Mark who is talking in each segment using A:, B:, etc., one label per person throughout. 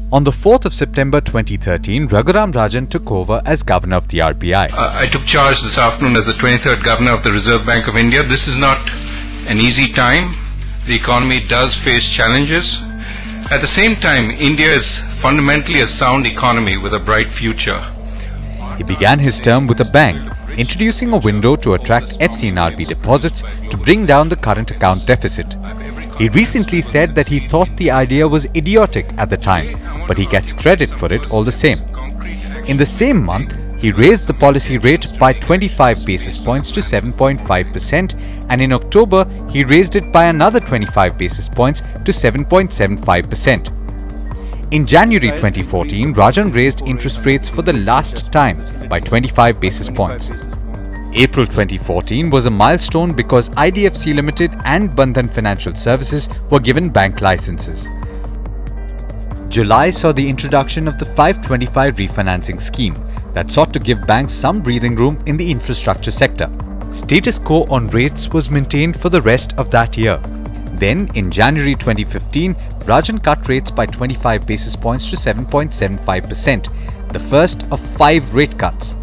A: On the 4th of September 2013, Raghuram Rajan took over as Governor of the RBI.
B: I took charge this afternoon as the 23rd Governor of the Reserve Bank of India. This is not an easy time. The economy does face challenges. At the same time, India is fundamentally a sound economy with a bright future.
A: He began his term with a bang, introducing a window to attract FCNRB deposits to bring down the current account deficit. He recently said that he thought the idea was idiotic at the time, but he gets credit for it all the same. In the same month, he raised the policy rate by 25 basis points to 7.5%, and in October, he raised it by another 25 basis points to 7.75%. In January 2014, Rajan raised interest rates for the last time by 25 basis points. April 2014 was a milestone because IDFC Limited and Bandhan Financial Services were given bank licenses. July saw the introduction of the 525 refinancing scheme that sought to give banks some breathing room in the infrastructure sector. Status quo on rates was maintained for the rest of that year. Then, in January 2015, Rajan cut rates by 25 basis points to 7.75%, the first of 5 rate cuts.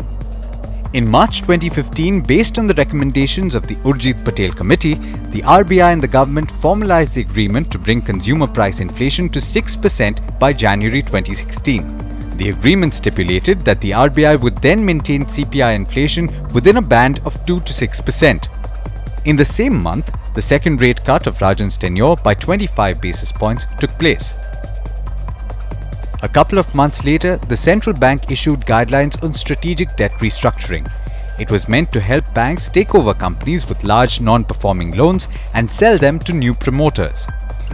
A: In March 2015, based on the recommendations of the Urjit Patel Committee, the RBI and the government formalized the agreement to bring consumer price inflation to 6% by January 2016. The agreement stipulated that the RBI would then maintain CPI inflation within a band of 2 to 6%. In the same month, the second rate cut of Rajan's tenure by 25 basis points took place. A couple of months later, the central bank issued guidelines on strategic debt restructuring. It was meant to help banks take over companies with large non-performing loans and sell them to new promoters.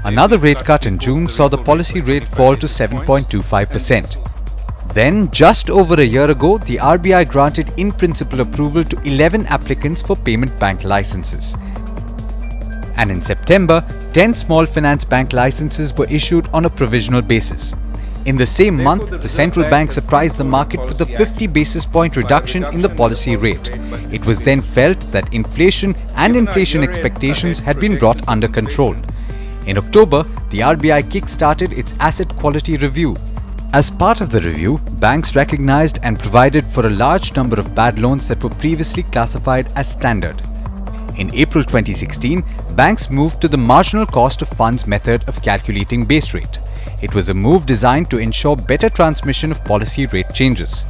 A: Another rate cut in June saw the policy rate fall to 7.25%. Then, just over a year ago, the RBI granted in-principle approval to 11 applicants for payment bank licenses. And in September, 10 small finance bank licenses were issued on a provisional basis. In the same month, the central bank surprised the market with a 50 basis point reduction in the policy rate. It was then felt that inflation and inflation expectations had been brought under control. In October, the RBI kick-started its asset quality review. As part of the review, banks recognized and provided for a large number of bad loans that were previously classified as standard. In April 2016, banks moved to the marginal cost of funds method of calculating base rate. It was a move designed to ensure better transmission of policy rate changes.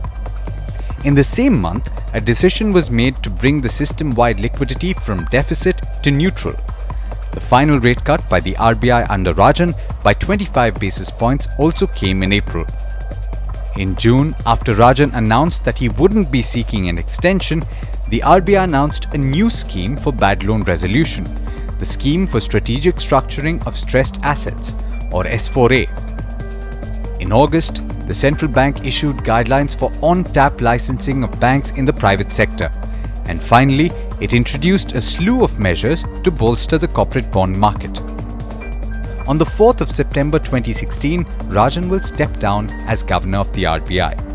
A: In the same month, a decision was made to bring the system-wide liquidity from deficit to neutral. The final rate cut by the RBI under Rajan by 25 basis points also came in April. In June, after Rajan announced that he wouldn't be seeking an extension, the RBI announced a new scheme for bad loan resolution, the Scheme for Strategic Structuring of Stressed Assets, or S4A. In August, the central bank issued guidelines for on-tap licensing of banks in the private sector. And finally, it introduced a slew of measures to bolster the corporate bond market. On the 4th of September 2016, Rajan will step down as Governor of the RBI.